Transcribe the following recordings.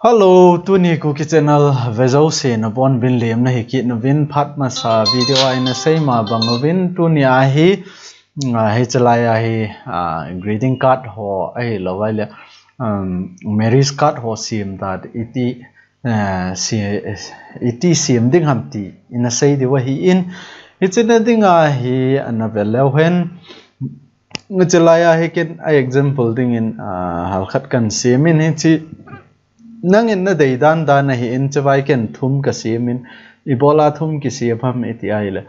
Hello, tuni cookie channel vezo se na bon bin lem na hiki no vin phat ma sa video ai na sei ma bang no vin tuni a hi he chalai a hi greeting card ho ai lawai le marriage card ho sim that iti sim ding ham ti in a sei di wa hi in it's in a ding a hi an vel hen chalai a hi ken example ding in hal khat kan sim in hi chi nang in na dei dan na hi in chawai ken thum ka simin ibola thum ki si pham eti ai le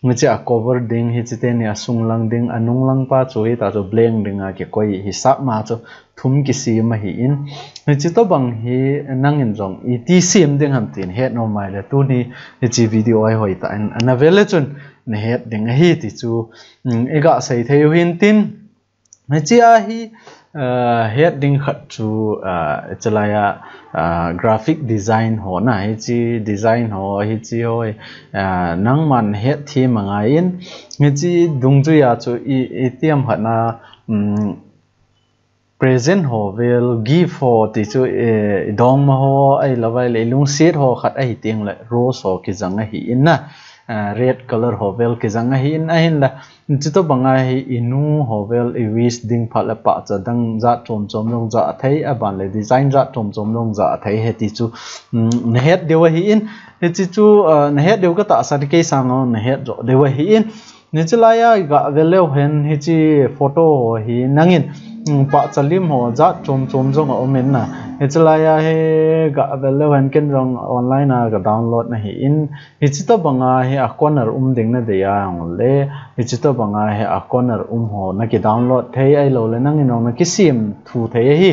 ngi a cover ding hi chite ne asung lang ding anung lang pa choi ta cho bleng ding a ke koi hi sa ma cho thum ki si ma hi in chi to bang hi nang in jong i ti sim ding ham tin het no mai le tu ni chi video ai hoi ta an avele chun ne het ding hi ti chu ega sei theu hin tin chi a hi het ding khat chu chalaya graphic design ho na hi chi design ho hi chi hoi nang man het thi manga in hi chi dung chu ya chu atm hana present ho will give ho ti chu dong ma ho ai lawai le lung set ho khat ai ting le rose ho ki jang hi in na red color hovel ki jang hi in a hin la chito banga hi inu hovel I wish ding phala pa cha dang za chom chom long za thai a ban le design za chom chom long za thai he ti chu ne het dewa hi in he chi chu ne het dew ka ta sa ke sang ne het jo dewa hi in ne chalaya ga velo hen hi chi photo hi nangin pa chalim ho za chom chom jong omen na he chalaya he ga velo hen ken rong online a ga download na hi in hi chi to banga he a corner ding na de ya le hi chi to banga he a corner ho na ki download thei ai lo le nangin ong na ki sim thu thei hi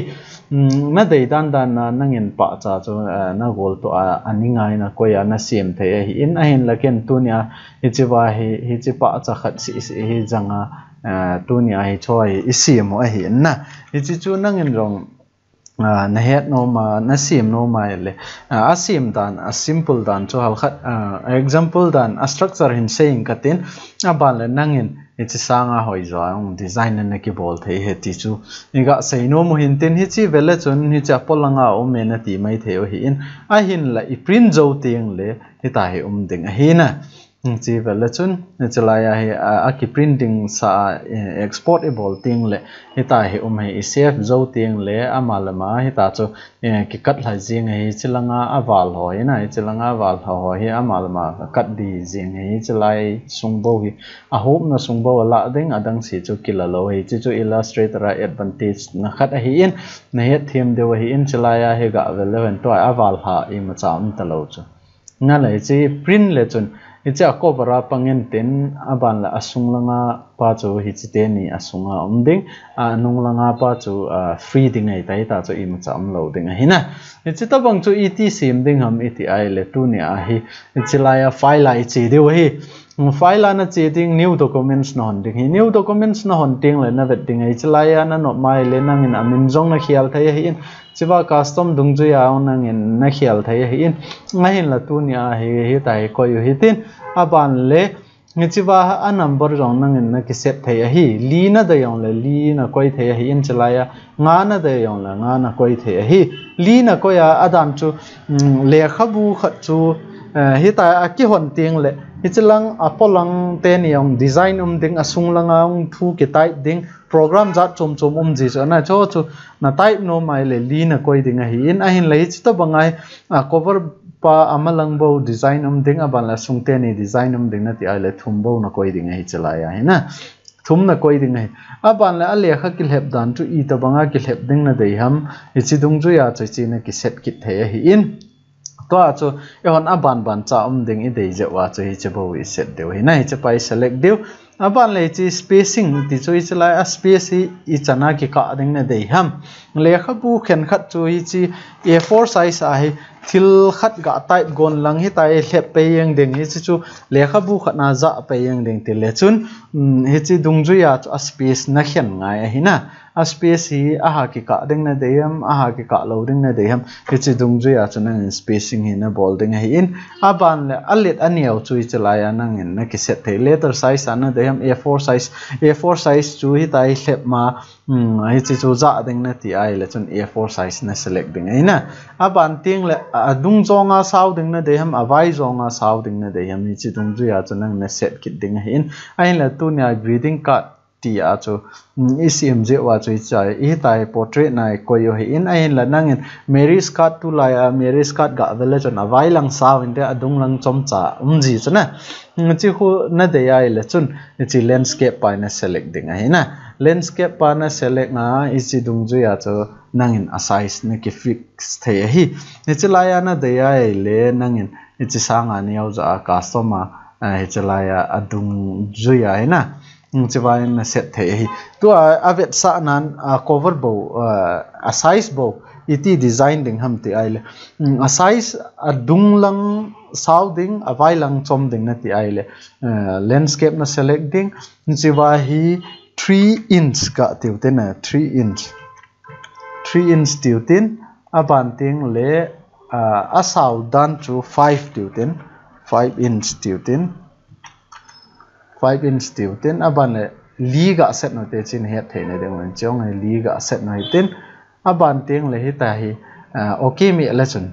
na dei dan na nangin pa cha chu na gol to aningai na koya na sim thei hi in a hin la ken tu nya hi chi wa hi chi pa cha khat si hi janga tu nya hi choi sim mo hi na hi chi chu nangin rong na het no ma na sim no ma le a sim dan a simple dan cho hal khat example dan a structure hin saying katin a ban le nangin ichi sanga hoi zong design na ki bol thei he ti chu inga sei no mo hin tin hi chi vele chun hi cha polanga o me na ti mai theu hi in a hin la I print zo ting le hi ta hi ding a hi na chi vele chun chalaya hi a ki printing sa exportable ting le hi ta hi hi save zo ting le amalama hi ta chu ki kat lai jing hi chilanga awal hoi na chilanga awal hoi hi amalama kat di jing hi chalai sungbo hi a hop na sungbo la ding adang si chu kilalo hi chi chu illustrator advantage na khat hi in na he theme de hi in chalaya hi ga relevant to awal ha I ma cham talo chu na lai chi print le chun icha cover pangin ten aban la asung langa pa chu hi chite ni asunga ding anung langa pa chu free ding ai tai ta chu I ma cham lo ding hi na ichi ta bang chu et sim ding ham eti ai le tu ni a hi ichilaya file ai chi de hi file na chi ding new documents na hon ding hi new documents na hon ting le na vet ding ai ichilaya na no mai le nang in amin jong na khial thai hi in chiwa custom dung ju ya nang in na khial thai hi in ngahin la tu ni a hi tai ko yu hi tin aban le chiwa a number jong nang in na ki set thai hi li na da yong le li na koi thai hi in chalaya nga na da yong la nga na koi thai hi li na ko ya adam chu le khabu khat chu hi ta a ki hon ting le hichilang apolang ten yong design ding asung langa thu ki type ding program za chom ji so na cho chu na type no mai le li na koi ding hi in a hin le chi to bangai cover pa amalang bo design ding aban la sung te ni design ding na ti ai le thum bo na koi ding hi chalaya hi na thum na koi ding hi aban la ale kha ki lep dan chu I to banga ki lep ding na dei ham ichi dung ju ya chi chi na ki set kit the hi in to a chu ehon ban cha ding I dei je wa chu hi che bo I set deu hi na hi che pai select deu aban le chi spacing ti chu I chalai a space I chana ki ka ding na dei ham le kha bu khen khat chu hi chi A4 size a hi thil khat ga type gon lang hi tai hlep pe yang ding hi chu lekha bu khat na za pe yang ding ti le chun hi chi dungju ya a space na khen ngai hi na a space hi a ha ki ka ding na deyam a ha ki ka lo ding na deyam hi chi dungju ya chu nang spacing hi na bolding hi in a ban le a let aniaw chui chala ya nang in na ki set the letter size ana deyam a4 size chu hi tai hlep ma hi chi chu za ding na ti ai le chun a4 size na select ding ai na a ban ting le dung zonga sau ding na deyam avai zonga sau ding na deyam hi chi dungju ya chu nang na set kit ding hi in ai la tu nya greeting card ti a chu ECMJ wa chu chai i tai portrait nai ko yo hi in ai la nang in Mary's card tu la Mary's card ga vele chon avai lang sau in de adung lang chom cha ji chuna chi khu na de ai le chun chi landscape pa na select ding ai na landscape pa na select na i chi dung ju ya chu nang in a size na ki fix the hi ni chi la ya na de ai le nang in chi sang a ni au za customer hi chi la ya adung ju ya ai na chiwai na set the hi tu a vet sa nan cover bo a size bo iti design ding ham ti ai le a size a dung lang sounding a vai lang chom ding na ti ai le landscape na select ding chiwa hi 3 inch ka tiute na 3 inch tiutin a ban ting le a sau dan chu 5 tiutin 5 inch tiutin 5 inch tiutin aban le liga set no te chin het the ne deng chong ai liga set no tin aban teng le hi ta hi okay mi la chun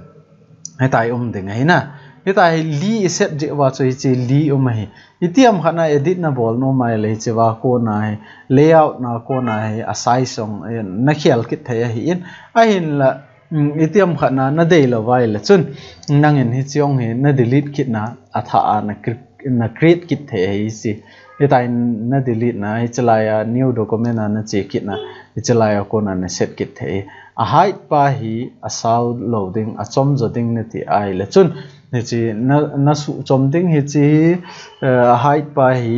hai tai ding ai na hi ta hi li set je wa choi chi li hi itiam khana edit na bol no mai le che wa ko na hi layout na ko na hi a size song na khial kit the hi in a hin la itiam khana na dei lo vai le chun nangin hi chong hi na delete kit na atha na create kit the hi si itai na delete na ichalaya new document na che kit na ichalaya ko na set kit the a height pa hi a sound loading a chom joding na ti ai le chun ni chi na su chom ding hi chi height pa hi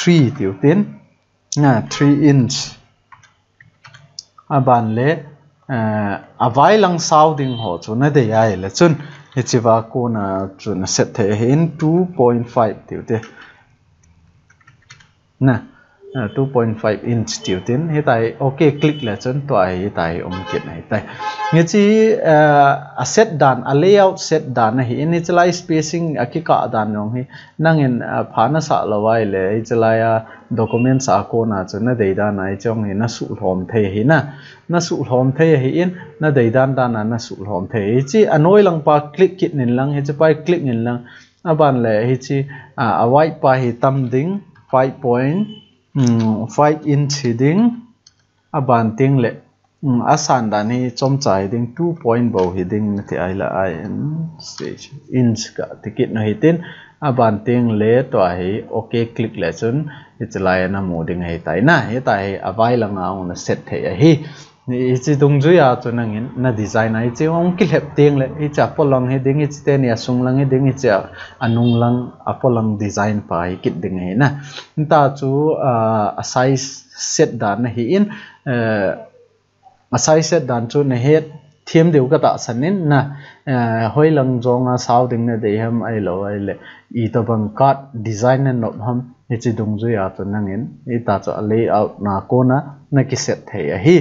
3 tiutin na 3 inch aban le a vai lang sounding ho chu na de ai le chun hi chi wa ko na chu na set the hin 2.5 tiute na 2.5 inch tiutin hi tai okay click la chun to ai tai kit nai tai nge chi a set dan a layout set dan hi in chlai spacing akika dan nong hi nangin phana sa lawai le chlai document sa ko na chu na dei da nai chong hi na su hlom the hi na su hlom the hi in na dei dan na su hlom the hi chi anoi lang pa click kit nin lang hi chi pai click nin lang aban le hi chi a white pa hi tam ding 5.5 inch ding aban ting le asan dan hi chom chai ding 2 bo hi ding ti ai la inch ka ticket na hitin aban ting le to hi okay click le chun itlai na moding hi tai na hi tai avai lang ang na set the hi ni chi dung ju ya chu nangin na design ai chi ong ki lep ting le hi cha polong hi ding hi te ni asung lang hi ding hi cha anung lang apolang design pa hi kit ding hi na ta chu a size set dan na hi in a size set dan chu na het thiam deu ka ta sanin na hoi lang zonga sau ding na de ham ai lo ai le I to bang card design na not ham hi chi dung ju ya chu nangin I ta chu layout na ko na ki set the hi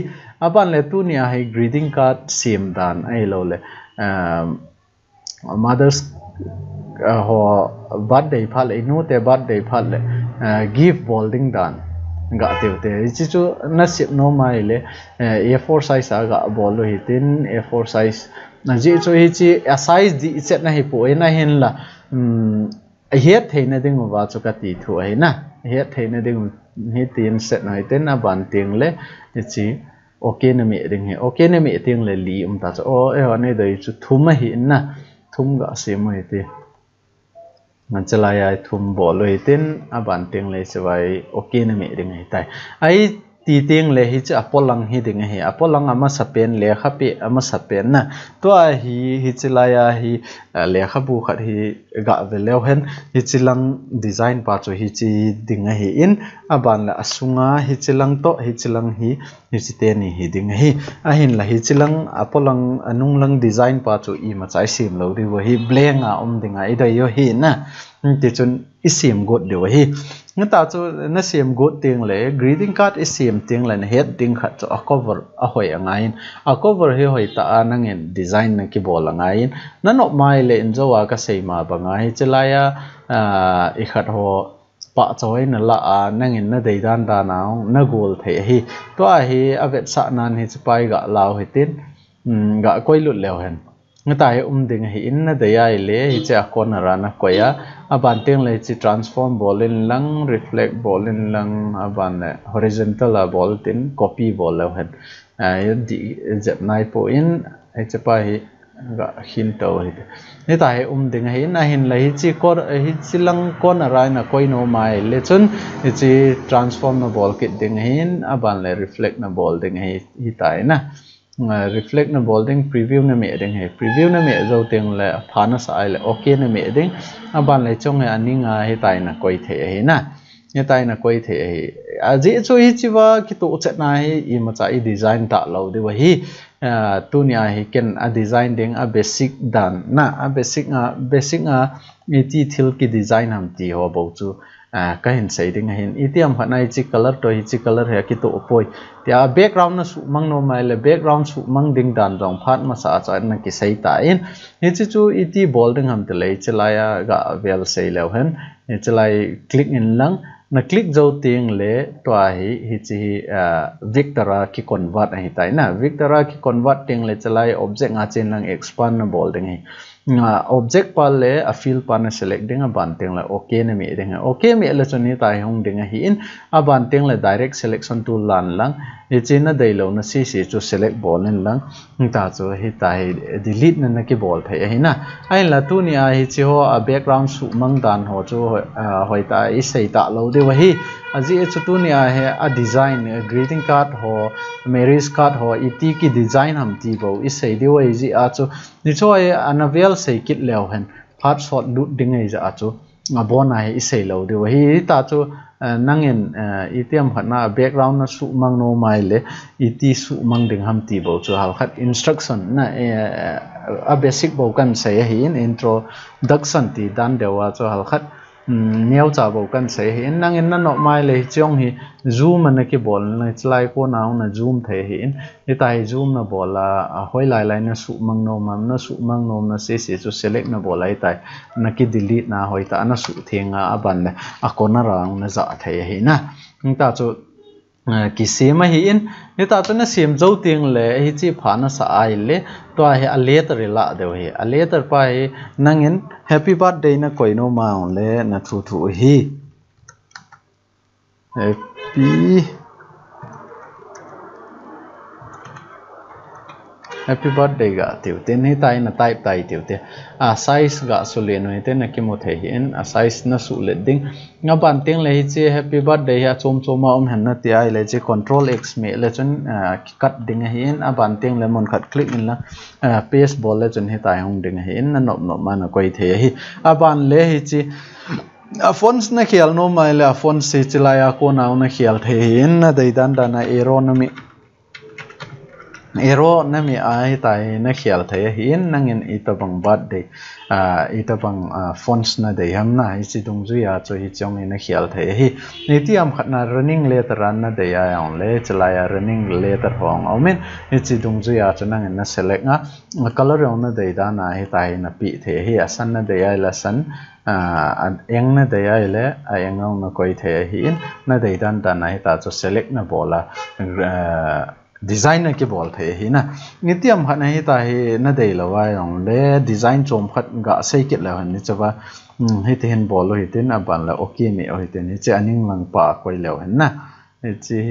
aban le tu nia hai greeting card sim dan ai lo le mothers ho birthday phal le no te birthday phal le gift bolding dan ga te chi chu na sip no mai le A4 size ga bol lo hitin A4 size na ji chu hi chi a size di set na hi po na hin la het theina ding wa chu ka ti thu ai na het theina ding hi tin set na ten na ban ting le chi okay na mi ding he okay na mi ting le li ta cho o e wa nei dei chu thum hi na thum ga se mo ti man chalai ai thum bo lo tin a ban ting le se wai okay na mi ding he tai ai ti tiếng le hi cha apolang hi ding hi apolang ama sapen le khapi ama sapen na to hi chilaya hi le khabu khat hi ga veleu hen hi chilang design pa chu hi chi ding hi in aban la asunga hi chilang to hi chilang hi te ni hi ding hi a hin la hi chilang apolang anung lang design pa chu I ma chai sim lo ri wo hi blenga dinga I dai yo hi na ti chun isim god de hi nga ta chu na sim god ting le greeting card isim ting le head ding khat chu a cover a hoi angain a cover hi hoi ta anangin design na ki bol angain na no mai le enjowa ka seima banga hi chelaya I khat ho pa choi na la nangin na dei dan da naw na gol the hi to a hi avet sa nan hi chipai ga law hi tin ga koi lut lew hen nga ta hi ding hi in na dei ai le hi cha corner na koya aban teng le chi transform bolin lang reflect bolin lang aban le horizontal a bol tin copy bol lew hen di zep nai po in ai chipai hi ga hin to hi ni ta hi ding hi na hin la hi chi kor hi chilang kon arai na koi no mai le chun hi chi transform na bol kit ding hin aban le reflect na bol ding hi tai na reflect na bol ding preview na me ding hi preview na me zo teng le phana sa ai le okay na me ding aban le chong aninga hi tai na koi the hi na ni tai na koi the hi aji chu hi chi wa ki to chet na hi I ma cha I design ta lo de wa hi tu nia hi ken a design ding a basic dan na a basic a ti thil ki design ham ti ho bo chu ka hin sei ding hin itiam hanai chi color to hi chi color he ki to poi tia background na su mang no mai le background su mang ding dan rong phat ma sa cha na ki sei ta in hi chi chu iti bol ding ham te le chelaya ga vel sei lew hen hi chelai click in lang na click zo ting le to hi chi vectora ki convert hi tai na vectora ki convert ting le chelai object nga chen lang expand na bol ding hi object pa le a field pa na select ding a ban ting le okay na me ding okay me le choni tai hong ding hi in a ban ting le direct selection tool lan lang hi chin na dei lo na si chu select bol nen lang ta chu hi tai delete na ki bol thai hi na ai la tu ni a hi chi ho a background su mang dan ho chu hoi ta I sei ta lo de wa hi aji chu tu ni a he a design greeting card ho marriage card ho iti ki design ham ti bo I sei de wa ji a chu ni choi anavel sei kit lew hen phat shot lut ding ai za chu ngabona hi I sei lo de wa hi ta chu nangin itiam khatna background na su mang no mai le iti su mang ding ham ti bo chu hal khat instruction na a basic bo kan sei hi in introduction ti dan dewa chu hal khat neo cha bo kan sei hi nangin na no mai le chong hi zoom na ki bol na chlai ko naw na zoom the hi in itai zoom na bola hoi lai na su mang no mam na su mang no na se chu select na bola itai na ki delete na hoi ta na su thenga aban a corner rang na za the hi na ta chu ki sema hi in ni ta chu na sem zo ting le hi chi phana sa ai le to hi a letter la de hi a letter pa hi nangin happy birthday na koi no ma le na thu hi happy birthday ga tiu ten hi tai na type tai tiu te a size ga su le no te na ki mo the hi in a size na su le ding nga ban teng le hi che happy birthday ya chom choma han na ti ai le che control x me le chun cut ding hi in a ban teng le mon khat click in la paste bol le chun hi tai hong ding hi in na nop ma na koi the hi a ban le hi chi a fonts na khial no mai le a fonts se chilaya ko na na khial the hi in na dei dan da na arrow na mi ai tai na khial thai hin nangin itabang birthday itabang fonts na dei ham na hi chi dung zu ya cho hi chong na khial thai hi ni ti am khatna running letter ran na dei ya ong le chalaya running letter hong aumen hi chi dung zu ya cho nangin na select nga color ong na dei da na hi tai na pi the hi asan na dei ai la san eng na dei ai le eng ong na koi the hi in na dei dan da na hi ta cho select na bola design ki bol the hi na nitiam khana hi ta hi na dei lawai ong le design chom khat ga sei kit lawan ni chawa hi te hen bol hi ten aban la okay me hi ten hi che aning lang pa koi lew hen na hi chi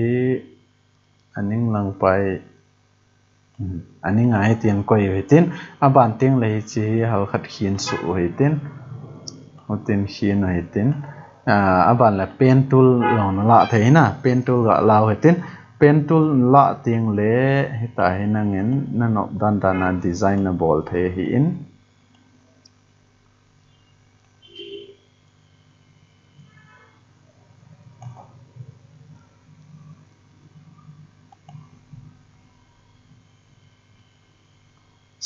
aning lang pai aning ai ten koi hi ten aban teng le hi chi hal khat khin su hi ten hoten khin hi ten aban la pen tool lon la the na pen tool ga law hi ten pen tool la ting le hita hi nangin nanop dan dana designable the hi in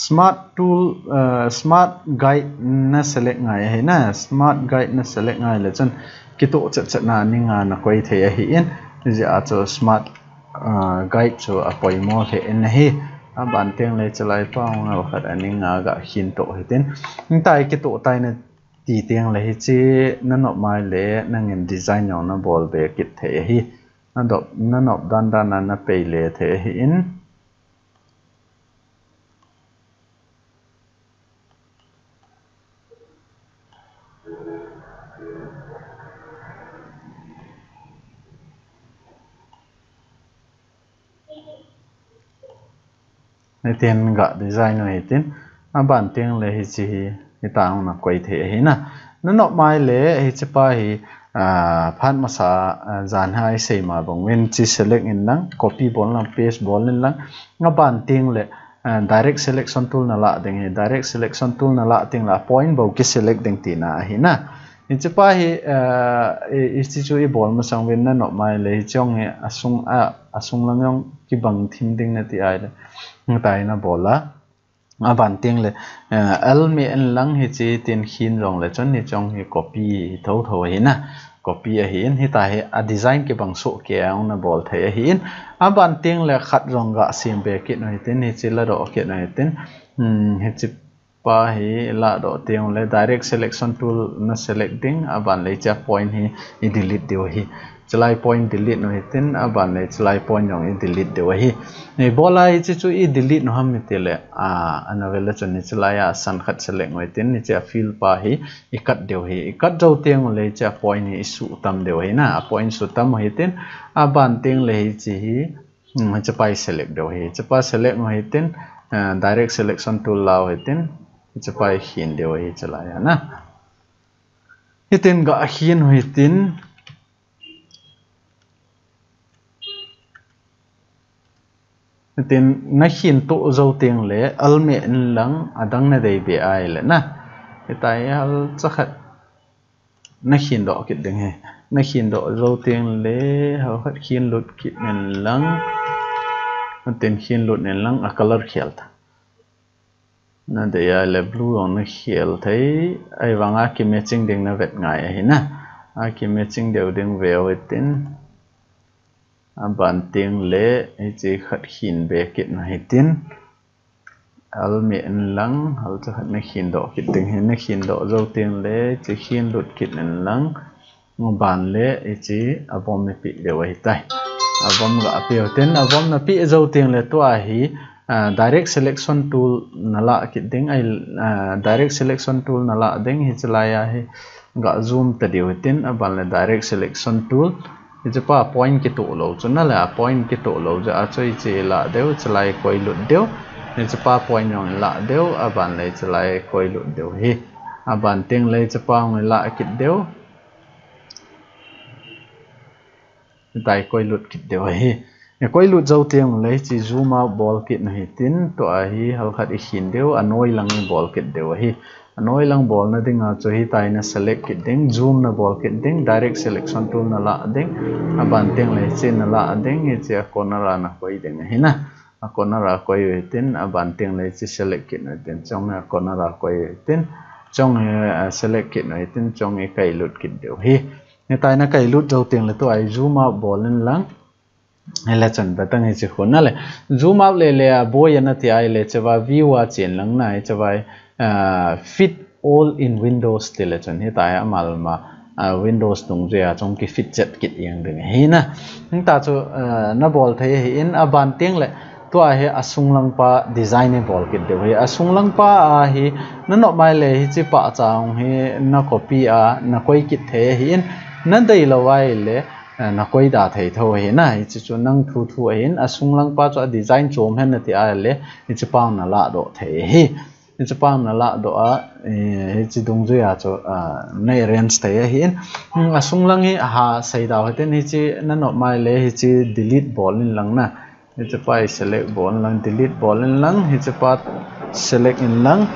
smart tool smart guide na select ngai hi na smart guide na select ngai le chon kitu chat na ninga na koi the hi in ja cho smart guide cho apoi mo the in hi a ban teng le chalai pa nga khat aninga ga hin to hitin tai kitu tai na ti teng le hi chi na no mai le nangin design yo na bol be kit the hi na no dan dan na pe le the hi in tiền gạ design này tin ban tiếng lệ hi hi tang na quay thế hi na nó nọ mai lệ hi chapa hi phan ma sa zan hai sei ma bong when chi select in lang copy bol lang paste bol in lang nga ban tiếng lệ direct selection tool na la ding hi direct selection tool na la ting la point bo ki select ding ti na hi na hi chapa hi institute bol ma sang when na nọ mai lệ chong he asung lang yong ki bang thim ding na ti ai tai na bola ban tiếng le alme en lang hi chi tin khin rong le chon ni chong hi copy tho hi na copy a hin hi ta hi a design ke bang so ke ang na bol the hin ban tiếng le khat rong ga sim be ke noi tin hi chi la ro ke noi tin hi chi pa hi la do tiếng le direct selection tool na selecting ban le cha point hi delete deu hi chalai point delete no hitin aban le chalai point yong delete de hi nei bola hi chu delete no ham tele anavela chon chalai a san khat select ngoi tin ni cha fill pa hi ikat deu hi ikat jo teng le cha point hi su tam deu hi na point su tam hitin aban teng le hi chi hi chapai select deu hi chapa select ngoi hitin direct selection tool law hitin chapai hin deu hi chalai na hitin ga hin hitin tin na hin to zo teng le alme in lang adang na dei be ai le na tai hal chakhat na hin do kit ding he na hin do zo teng le hal khat hin lut kit nen lang tin hin lut nen lang a color khel tha na de ya le blue on na khel thai ai wanga ki matching ding na vet ngai he na a ki matching deu ding ve tin ban tiếng lệ chỉ khát hin be kit na hitin alme en lang hal cha khat na hin do kit ding hin na hin do zo tiếng lệ chỉ hin lut kit en lang ban lệ chỉ abom me pi de wai tai abom ga pe ten abom na pi zo tiếng lệ to a hi direct selection tool na la kit ding ai direct selection tool na la ding hi chalaya hi ga zoom ta de tin aban le direct selection tool pa point ki to lo chuna la point ki to lo ja choi che la deu chlai koi lut deu ni pa point yong la deu aban le chlai koi lut deu hi aban teng le pa ngoi la kit deu dai koi lut kit deu hi koi lut zo teng le chi zoom out ball kit na hi tin to a hi hal khat i hin deu anoi lang ball kit deu hi anoi lang ball na ding a cho hi tai na select kit ding zoom na ball kit ding direct selection tool na la ding aban teng le chin na la ding hi cha corner na koi ding hi na a corner koi tin aban teng le chi select kit na tin chong na corner koi tin chong select kit na tin chong e kai lut kit deu hi ni tai na kai lut zo teng le to ai zoom out ball in lang hele chan batang hi chi khona le zoom out le boy na ti ai le chawa view a chen lang na chawa fit all in windows tele chan hi ta amal ma windows tung je chong ki fit chat kit yang ding hi na ta chu na bol thai hi in aban teng le to a he asung lang pa designable kit de hi asung lang pa a hi na no mai le hi chi pa chang hi na copy a na koi kit the hi in na dei lo wai le na koi da thei tho hi na hi chu nang thu hin asung lang pa chu design chom hen na ti a le hi chi pang na la do thei hi ni chapam na la do a he chi dung zu ya cho nei range thei hi asung lang hi ha sei daw heten hi chi na no mai le hi chi delete ball in lang na hi chapai select ball lang delete ball in lang hi chapat select in lang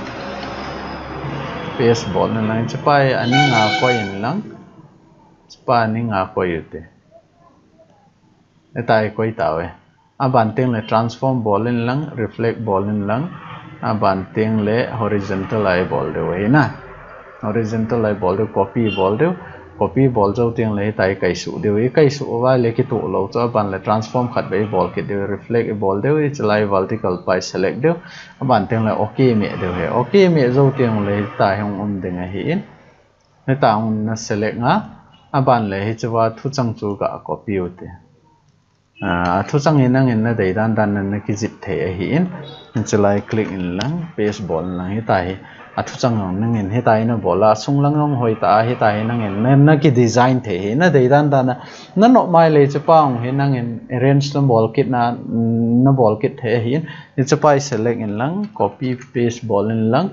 paste ball in lang chapai ani nga ko in lang chapa ani nga ko yute etai koi tawe aban teng le transform ball in lang reflect ball in lang aban teng le horizontal eye ball de we na horizontal eye ball de copy ball jo teng le tai kai su de we kai su wa le ki to lo cho ban le transform khat be ball ki de reflect ball de we chlai vertical pai select de aban teng le okay me de we okay me jo teng le tai hong de nga hi in ne ta on na select nga aban le hi chwa thu chang chu ga copy ute thu chang in na dei dan na ki zit the hi in chlai click in lang paste ball lang hi tai thu chang nang in hi tai na bola sung lang long hoi ta hi tai nang in na ki design the hi na dei dan na no mai le chapang hi nang in arrange the ball kit na ball kit the hi in chapai select in lang copy paste ball in lang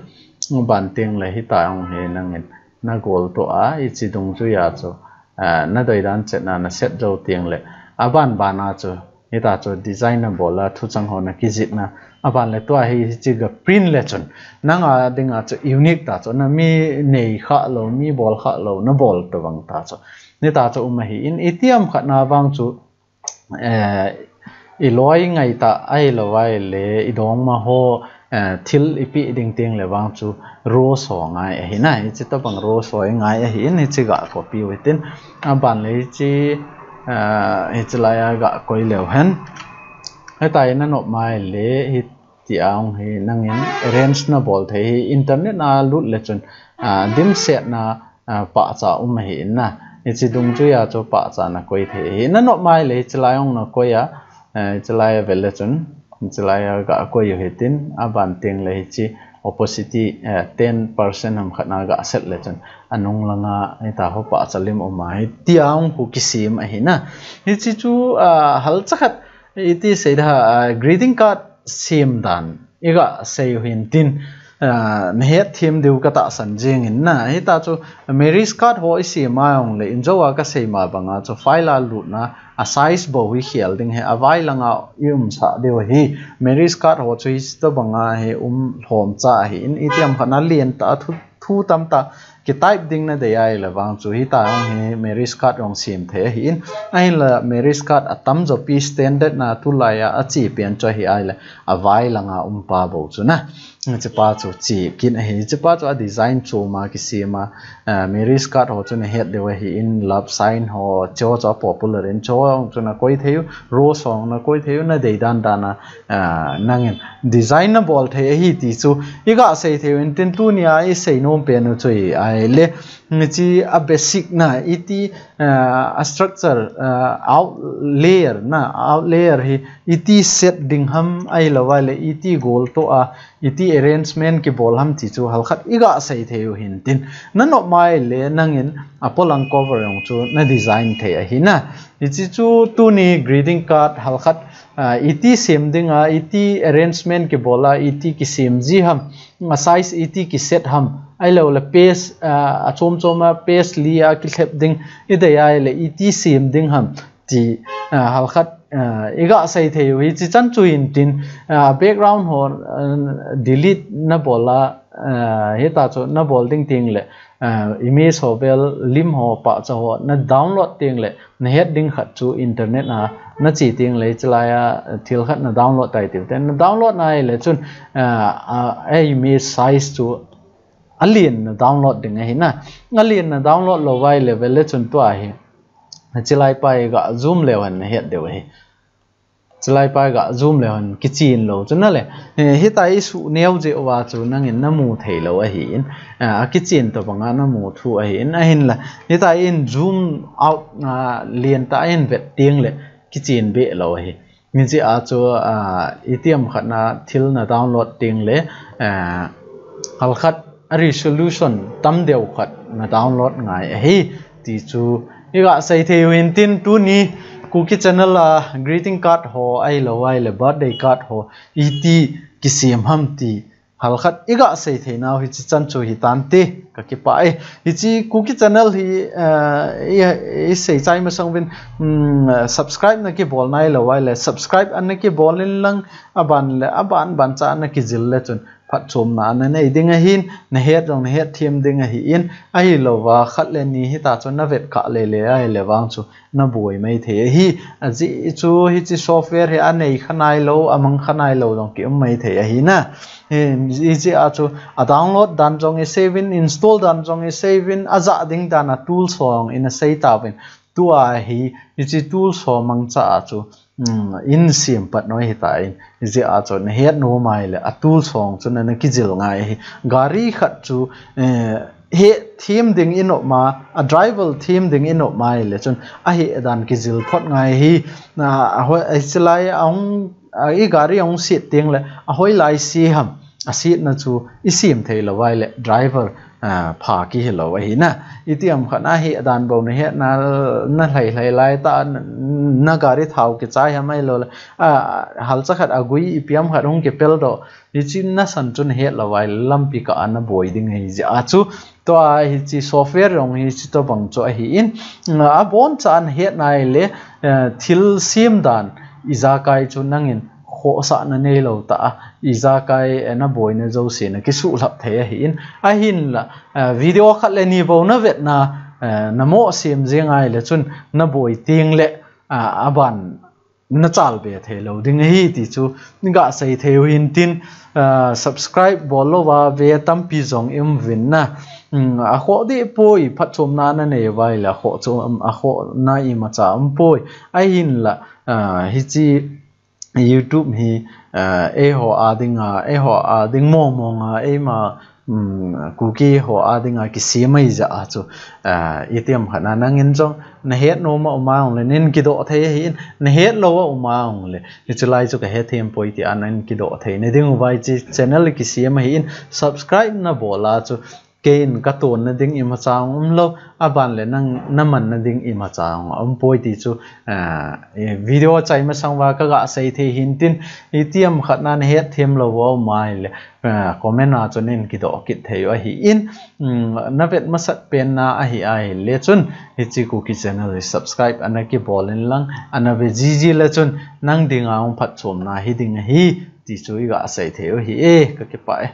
ban teng le hi tai ong hi nang in na goal to a I chi dung chu ya cho na dei dan chet na set jo tieng le aban bana cho ita cho designer bola thu chang ho na kizit na aban le to hi chi ga print le chon nanga dinga cho unique ta cho na mi nei kha lo mi bol kha lo na bol to wang ta cho ni ta cho hi in ATM kha na wang chu I loi ngai ta ai lo wai le I dong ma ho thil ipi ding ting le wang chu ro so ngai hi na chi ta bang ro so ngai hi ni chi ga copy within aban le chi hi chlaya ga koi leo han hai tai na no mai le hi ti aung hi nangin arrange na bol the hi internet na lut le chun dim set na pa cha hi na hi chi dung chu ya cho pa cha na koi the hi na no mai le chlayong na koi ya chlaya vel le chun chlaya ga koi hi tin aban teng le hi chi opposite 10% ham khana ga set le chun anung langa eta ho pa chalim omai tiang hu kisim hi na hi chi chu hal chakhat iti seida greeting card sim dan iga sei hin tin nehet thim deu ka ta san jing in na hi ta chu marriage card ho isi ma ong le injowa ka sei ma banga chu file a lut na a size bo wi khial ding he awai langa sa deu hi marriage card ho chu is to banga he hom cha hi in ATM khana lien ta thu tam ta ki type ding na de ai la wang chu hi ta ong he marriage card ong sim the hi in ai la marriage card atam jo pi standard na tu la ya a chi pian cho hi ai la awai langa pa bo chu na chapa chu chi kin hi chapa chu a design chu ma ki si ma marriage card ho chu ne het de hi in love sign ho cho popular in cho chu na koi theu ro song na koi theu na de dan na nangin designer ball the hi ti chu iga sei theu in tin tu nia I sei nom pe no chui ai le chi a basic na iti a structure out layer hi iti set ding ham ai lawa le iti goal to a iti arrangement ki bol ham ti chu halkhat iga sei theu hin tin na no mai le nangin apolang cover ong chu na design the a hi na ichi chu tu ni greeting card halkhat iti sim dinga iti arrangement ki bola iti ki sim ji ham size iti ki set ham ai lo la pace a choma pace lia ki thlep ding ide ai le iti sim ding ham ti halkhat iga sai thei hi chi chan chu in tin background ho delete na bola heta chu na bol ding ting le image ho bel lim ho pa cha ho na download ting le na head ding khat chu internet na chi ting le chlaya thil khat na download tai ti ten na download na le chun image size chu alien na download ding hi na alien na download lo wai level le chun to hi chlai pai ga zoom lewan head de hi chlai pai ga zoom lewan kichin lo chun na le hi tai su neu je wa chu nangin na mu thei lo hi in a kichin to banga na mu thu hi in a hin la hi tai in zoom out lien ta in vet ting le kichin be lo hi min ji a chu ATM khatna thil na download ting le hal khat a resolution tam deu khat na download ngai hi ti chu iga sai theu in tin tu ni cookie channel greeting card ho ai lo ai le birthday card ho iti kisim ham ti hal khat iga sei theinaw hi chi chan chu hi tan ti ka ki pa e hi chi cookie channel hi sei chai ma sangwin subscribe na ki bol nai lo wai le subscribe an na ki bol in lang aban ban cha na ki zil le chun phat chom na na nei ding a hin na het rong na het thiam ding a hi in a hi lo wa khat le ni hi ta chon na vet kha le ai le wang chu na boi mai the hi a ji chu hi chi software hi anei khanai lo amang khanai lo dong ki mai the a hi na easy a chu a download dan jong e save in install dan jong e save in aza ding dan a tools hong in a sei ta win tu a hi chi tools ho mang cha chu in sim pat noi hi ta in ji a chu na het no mai le a tools hong chu na ki jil ngai hi gari khat chu he theme ding in ma a driver theme ding in mai le chun a hi dan ki jil phot ngai hi na hoi ai ong i gari ong sit ting le a hoi lai si ham a sit na chu i sim thei lo wai le driver pha ki hello hi na itiam khana hi dan bo ne he na hlai lai ta na gari thau ke chai hamai lo hal cha khat agui ipiam khat hong ke pel do hi chin na san chun he lo wai lampi ka ana boi ding hi ja chu to hi chi software rong hi chi to bang cho hi in a bon chan he nai le thil sim dan izakai chu nangin kho sa na nei lo ta izakai na boy na zo se na ki su lap the hi in a hin la video khat le ni bo na vet na namo sim jengai le chun na boy ting le aban na chal be the lo ding hi ti chu ga sei the hin tin subscribe bolo wa ve tam pi jong im win na a kho di poi phat chom na na nei vai la kho chom a kho na I ma cha poi a hin la hi chi YouTube hi e ho ading mong e ma cookie ho adinga ki simai za chu itiam khana nangin jong na het no ma ong le nin ki do the hi na het lo ma ong le ni chulai chu ka he them poi ti anan ki do the ne ding vai chi channel ki sim hi in subscribe na bola chu kein ka ton na ding ima chang lo aban le nang naman na ding ima chang poi ti chu video chai ma sangwa ka ga sei the hin tin itiam khatna na het them lo wa mai le comment na chunin ki do kit thei a hi in na vet ma sat pen na a hi ai le chun hi chi cookie channel subscribe ana ki bolin lang ana ve ji le chun nang dinga ong phat chom na hi ding hi ti chu ga sei thei hi e ka ke pa